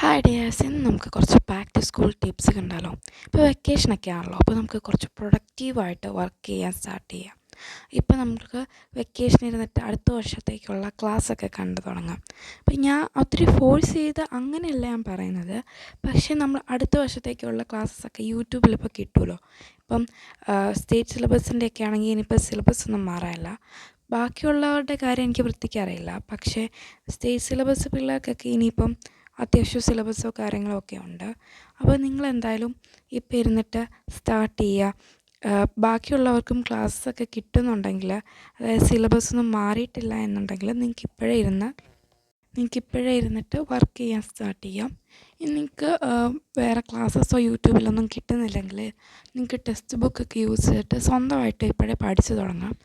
Hi dears, ഇന്ന് നമുക്ക് കുറച്ച് ബാക്ക് ടു സ്കൂൾ ടിപ്സ് കണ്ടാലോ. ഇപ്പോൾ വെക്കേഷനൊക്കെ ആണല്ലോ, അപ്പോൾ നമുക്ക് കുറച്ച് പ്രൊഡക്റ്റീവായിട്ട് വർക്ക് ചെയ്യാൻ സ്റ്റാർട്ട് ചെയ്യാം. ഇപ്പോൾ നമുക്ക് വെക്കേഷൻ ഇരുന്നിട്ട് അടുത്ത വർഷത്തേക്കുള്ള ക്ലാസ്സൊക്കെ കണ്ടു തുടങ്ങാം. അപ്പോൾ ഞാൻ ഒത്തിരി ഫോഴ്സ് ചെയ്ത് അങ്ങനെയല്ല ഞാൻ പറയുന്നത്, പക്ഷേ നമ്മൾ അടുത്ത വർഷത്തേക്കുള്ള ക്ലാസ്സൊക്കെ യൂട്യൂബിൽ ഇപ്പോൾ കിട്ടുമല്ലോ. ഇപ്പം സ്റ്റേറ്റ് സിലബസിൻ്റെയൊക്കെ ആണെങ്കിൽ ഇനിയിപ്പോൾ സിലബസ് ഒന്നും മാറാനില്ല. ബാക്കിയുള്ളവരുടെ കാര്യം എനിക്ക് വൃത്തിക്ക് അറിയില്ല, പക്ഷേ സ്റ്റേറ്റ് സിലബസ് പിള്ളേർക്കൊക്കെ ഇനിയിപ്പം അത്യാവശ്യം സിലബസോ കാര്യങ്ങളോ ഒക്കെ ഉണ്ട്. അപ്പോൾ നിങ്ങളെന്തായാലും ഇപ്പോൾ ഇരുന്നിട്ട് സ്റ്റാർട്ട് ചെയ്യുക. ബാക്കിയുള്ളവർക്കും ക്ലാസ്സൊക്കെ കിട്ടുന്നുണ്ടെങ്കിൽ, അതായത് സിലബസ് ഒന്നും മാറിയിട്ടില്ല എന്നുണ്ടെങ്കിൽ നിങ്ങൾക്കിപ്പോഴേ ഇരുന്നിട്ട് വർക്ക് ചെയ്യാൻ സ്റ്റാർട്ട് ചെയ്യാം. ഇനി നിങ്ങൾക്ക് വേറെ ക്ലാസ്സസോ യൂട്യൂബിലൊന്നും കിട്ടുന്നില്ലെങ്കിൽ നിങ്ങൾക്ക് ടെക്സ്റ്റ് ബുക്കൊക്കെ യൂസ് ചെയ്തിട്ട് സ്വന്തമായിട്ട് ഇപ്പോഴേ പഠിച്ചു തുടങ്ങാം.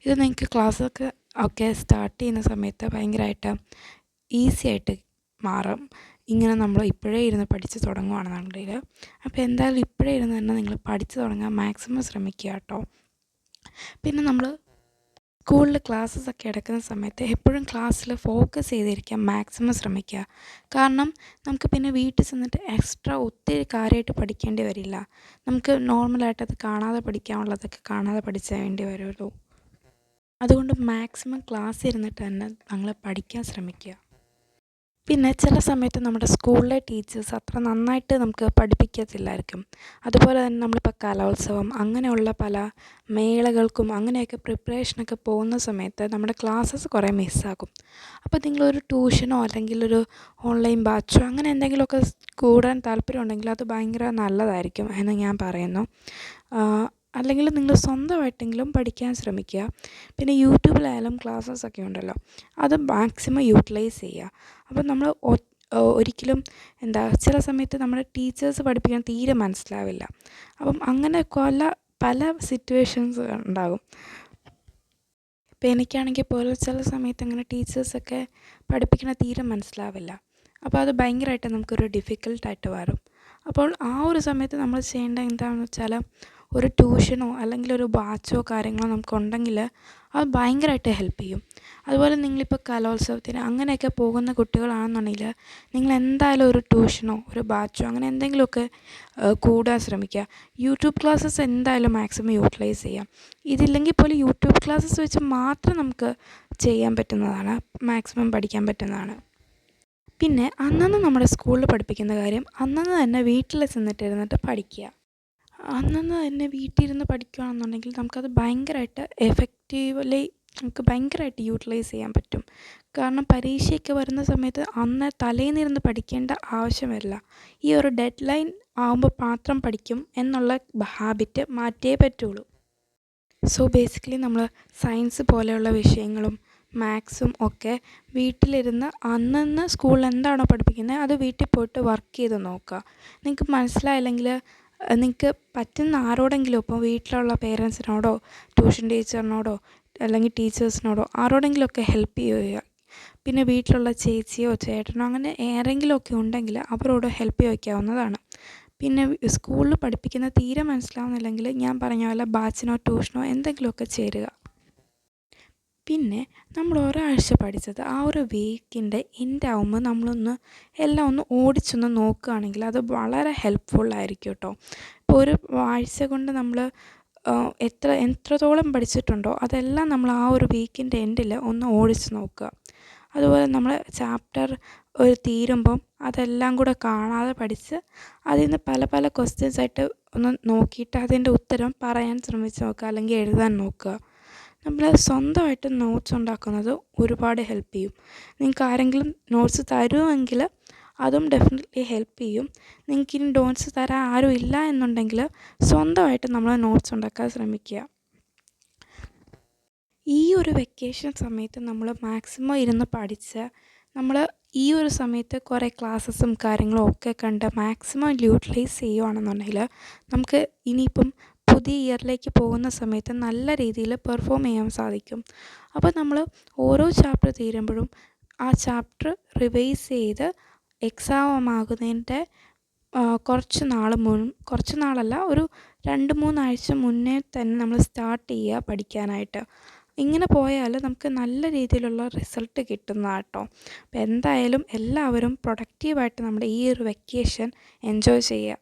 ഇത് നിങ്ങൾക്ക് ക്ലാസ്സൊക്കെ സ്റ്റാർട്ട് ചെയ്യുന്ന സമയത്ത് ഭയങ്കരമായിട്ട് ഈസി ആയിട്ട് മാറും. ഇങ്ങനെ നമ്മൾ ഇപ്പോഴേ ഇരുന്ന് പഠിച്ച് തുടങ്ങുകയാണെന്നുണ്ടെങ്കിൽ. അപ്പോൾ എന്തായാലും ഇപ്പോഴേ ഇരുന്ന് തന്നെ നിങ്ങൾ പഠിച്ചു തുടങ്ങാൻ മാക്സിമം ശ്രമിക്കുക കേട്ടോ. പിന്നെ നമ്മൾ സ്കൂളിൽ ക്ലാസ്സസൊക്കെ എടുക്കുന്ന സമയത്ത് എപ്പോഴും ക്ലാസ്സിൽ ഫോക്കസ് ചെയ്തിരിക്കാൻ മാക്സിമം ശ്രമിക്കുക. കാരണം നമുക്ക് പിന്നെ വീട്ടിൽ ചെന്നിട്ട് എക്സ്ട്രാ ഒത്തിരി കാര്യമായിട്ട് പഠിക്കേണ്ടി വരില്ല. നമുക്ക് നോർമലായിട്ട് അത് കാണാതെ പഠിക്കാനുള്ളതൊക്കെ കാണാതെ പഠിച്ചാൽ വേണ്ടി വരുമല്ലോ. അതുകൊണ്ട് മാക്സിമം ക്ലാസ് ഇരുന്നിട്ട് തന്നെ നിങ്ങൾ പഠിക്കാൻ ശ്രമിക്കുക. പിന്നെ ചില സമയത്ത് നമ്മുടെ സ്കൂളിലെ ടീച്ചേഴ്സ് അത്ര നന്നായിട്ട് നമുക്ക് പഠിപ്പിക്കത്തില്ലായിരിക്കും. അതുപോലെ തന്നെ നമ്മളിപ്പോൾ കലോത്സവം അങ്ങനെയുള്ള പല മേളകൾക്കും അങ്ങനെയൊക്കെ പ്രിപ്പറേഷനൊക്കെ പോകുന്ന സമയത്ത് നമ്മുടെ ക്ലാസ്സസ് കുറേ മിസ്സാകും. അപ്പോൾ നിങ്ങളൊരു ട്യൂഷനോ അല്ലെങ്കിൽ ഒരു ഓൺലൈൻ ബാച്ചോ അങ്ങനെ എന്തെങ്കിലുമൊക്കെ കൂടാൻ താല്പര്യമുണ്ടെങ്കിൽ അത് ഭയങ്കര നല്ലതായിരിക്കും എന്ന് ഞാൻ പറയുന്നു. അല്ലെങ്കിൽ നിങ്ങൾ സ്വന്തമായിട്ടെങ്കിലും പഠിക്കാൻ ശ്രമിക്കുക. പിന്നെ യൂട്യൂബിലായാലും ക്ലാസ്സസൊക്കെ ഉണ്ടല്ലോ, അത് മാക്സിമം യൂട്ടിലൈസ് ചെയ്യുക. അപ്പോൾ നമ്മൾ ഒരിക്കലും ചില സമയത്ത് നമ്മുടെ ടീച്ചേഴ്സ് പഠിപ്പിക്കാൻ തീരെ മനസ്സിലാവില്ല. അപ്പം അങ്ങനെ പല സിറ്റുവേഷൻസ് ഉണ്ടാകും. ഇപ്പം എനിക്കാണെങ്കിൽ പോലും ചില സമയത്ത് അങ്ങനെ ടീച്ചേഴ്സൊക്കെ പഠിപ്പിക്കണ തീരെ മനസ്സിലാവില്ല. അപ്പോൾ അത് ഭയങ്കരമായിട്ട് നമുക്കൊരു ഡിഫിക്കൽട്ടായിട്ട് വരും. അപ്പോൾ ആ ഒരു സമയത്ത് നമ്മൾ ചെയ്യേണ്ടത് എന്താണെന്ന് വെച്ചാൽ, ഒരു ട്യൂഷനോ അല്ലെങ്കിൽ ഒരു ബാച്ചോ കാര്യങ്ങളോ നമുക്കുണ്ടെങ്കിൽ അത് ഭയങ്കരമായിട്ട് ഹെൽപ്പ് ചെയ്യും. അതുപോലെ നിങ്ങളിപ്പോൾ കലോത്സവത്തിന് അങ്ങനെയൊക്കെ പോകുന്ന കുട്ടികളാണെന്നുണ്ടെങ്കിൽ നിങ്ങൾ എന്തായാലും ഒരു ട്യൂഷനോ ഒരു ബാച്ചോ അങ്ങനെ എന്തെങ്കിലുമൊക്കെ കൂടാൻ ശ്രമിക്കുക. യൂട്യൂബ് ക്ലാസ്സസ് എന്തായാലും മാക്സിമം യൂട്ടിലൈസ് ചെയ്യാം. ഇതില്ലെങ്കിൽ പോലും യൂട്യൂബ് ക്ലാസ്സസ് വെച്ച് മാത്രം നമുക്ക് ചെയ്യാൻ പറ്റുന്നതാണ്, മാക്സിമം പഠിക്കാൻ പറ്റുന്നതാണ്. പിന്നെ അന്നന്ന് നമ്മുടെ സ്കൂളിൽ പഠിപ്പിക്കുന്ന കാര്യം അന്നന്ന് തന്നെ വീട്ടിൽ ചെന്നിട്ടിരുന്നിട്ട് പഠിക്കുക. അന്നന്ന് തന്നെ വീട്ടിലിരുന്ന് പഠിക്കുകയാണെന്നുണ്ടെങ്കിൽ നമുക്കത് ഭയങ്കരമായിട്ട് നമുക്ക് ഭയങ്കരമായിട്ട് യൂട്ടിലൈസ് ചെയ്യാൻ പറ്റും. കാരണം പരീക്ഷയൊക്കെ വരുന്ന സമയത്ത് അന്ന് തലേന്നിരുന്ന് പഠിക്കേണ്ട ആവശ്യം വരില്ല. ഈ ഒരു ഡെഡ് ലൈൻ ആകുമ്പോൾ മാത്രം പഠിക്കും എന്നുള്ള ഹാബിറ്റ് മാറ്റിയേ പറ്റുള്ളൂ. സോ ബേസിക്കലി നമ്മൾ സയൻസ് പോലെയുള്ള വിഷയങ്ങളും മാത്സും ഒക്കെ വീട്ടിലിരുന്ന് അന്നന്ന് സ്കൂളിൽ എന്താണോ പഠിപ്പിക്കുന്നത് അത് വീട്ടിൽ പോയിട്ട് വർക്ക് ചെയ്ത് നോക്കുക. നിങ്ങൾക്ക് മനസ്സിലായില്ലെങ്കിൽ നിങ്ങൾക്ക് പറ്റുന്ന ആരോടെങ്കിലും, ഇപ്പോൾ വീട്ടിലുള്ള പേരൻസിനോടോ ട്യൂഷൻ ടീച്ചറിനോടോ അല്ലെങ്കിൽ ടീച്ചേഴ്സിനോടോ ആരോടെങ്കിലുമൊക്കെ ഹെൽപ്പ് ചെയ്യുക. പിന്നെ വീട്ടിലുള്ള ചേച്ചിയോ ചേട്ടനോ അങ്ങനെ ആരെങ്കിലുമൊക്കെ ഉണ്ടെങ്കിൽ അവരോട് ഹെൽപ്പ് ചോദിക്കാവുന്നതാണ്. പിന്നെ സ്കൂളിൽ പഠിപ്പിക്കുന്ന തീരെ മനസ്സിലാവുന്നില്ലെങ്കിൽ ഞാൻ പറഞ്ഞ പോലെ ബാച്ചിനോ ട്യൂഷനോ എന്തെങ്കിലുമൊക്കെ ചേരുക. പിന്നെ നമ്മൾ ഒരാഴ്ച പഠിച്ചത് ആ ഒരു വീക്കിൻ്റെ എൻഡ് ആകുമ്പോൾ എല്ലാം ഒന്ന് ഓടിച്ചൊന്ന് നോക്കുകയാണെങ്കിൽ അത് വളരെ ഹെൽപ്ഫുള്ളായിരിക്കും കേട്ടോ. ഇപ്പോൾ ഒരു ആഴ്ച കൊണ്ട് നമ്മൾ എത്രത്തോളം പഠിച്ചിട്ടുണ്ടോ അതെല്ലാം നമ്മൾ ആ ഒരു വീക്കിൻ്റെ എൻഡിൽ ഒന്ന് ഓടിച്ച് നോക്കുക. അതുപോലെ നമ്മൾ ചാപ്റ്റർ തീരുമ്പം അതെല്ലാം കൂടെ കാണാതെ പഠിച്ച് അതിൽ നിന്ന് പല പല ക്വസ്റ്റ്യൻസായിട്ട് ഒന്ന് നോക്കിയിട്ട് അതിൻ്റെ ഉത്തരം പറയാൻ ശ്രമിച്ച് നോക്കുക, അല്ലെങ്കിൽ എഴുതാൻ നോക്കുക. നമ്മൾ സ്വന്തമായിട്ട് നോട്ട്സ് ഉണ്ടാക്കുന്നത് ഒരുപാട് ഹെൽപ്പ് ചെയ്യും. നിങ്ങൾക്ക് ആരെങ്കിലും നോട്ട്സ് തരുമെങ്കിൽ അതും ഡെഫിനറ്റ്ലി ഹെൽപ്പ് ചെയ്യും. നിങ്ങൾക്കിനി നോട്ട്സ് തരാൻ ആരും ഇല്ല എന്നുണ്ടെങ്കിൽ സ്വന്തമായിട്ട് നമ്മൾ നോട്ട്സ് ഉണ്ടാക്കാൻ ശ്രമിക്കുക. ഈ ഒരു വെക്കേഷൻ സമയത്ത് നമ്മൾ മാക്സിമം ഇരുന്ന് പഠിച്ച് നമ്മൾ ഈ ഒരു സമയത്ത് കുറേ ക്ലാസ്സസും കാര്യങ്ങളും ഒക്കെ കണ്ട് മാക്സിമം യൂട്ടിലൈസ് ചെയ്യുകയാണെന്നുണ്ടെങ്കിൽ നമുക്ക് ഇനിയിപ്പം പുതിയ ഇയറിലേക്ക് പോകുന്ന സമയത്ത് നല്ല രീതിയിൽ പെർഫോം ചെയ്യാൻ സാധിക്കും. അപ്പോൾ നമ്മൾ ഓരോ ചാപ്റ്റർ തീരുമ്പോഴും ആ ചാപ്റ്റർ റിവൈസ് ചെയ്ത് എക്സാം ആകുന്നതിൻ്റെ കുറച്ച് നാളല്ല, ഒരു 2-3 ആഴ്ച മുന്നേ തന്നെ നമ്മൾ സ്റ്റാർട്ട് ചെയ്യുക പഠിക്കാനായിട്ട്. ഇങ്ങനെ പോയാൽ നമുക്ക് നല്ല രീതിയിലുള്ള റിസൾട്ട് കിട്ടുന്നതാണ് കേട്ടോ. അപ്പോൾ എന്തായാലും എല്ലാവരും പ്രൊഡക്റ്റീവായിട്ട് നമ്മുടെ ഈ ഒരു വെക്കേഷൻ എൻജോയ് ചെയ്യുക.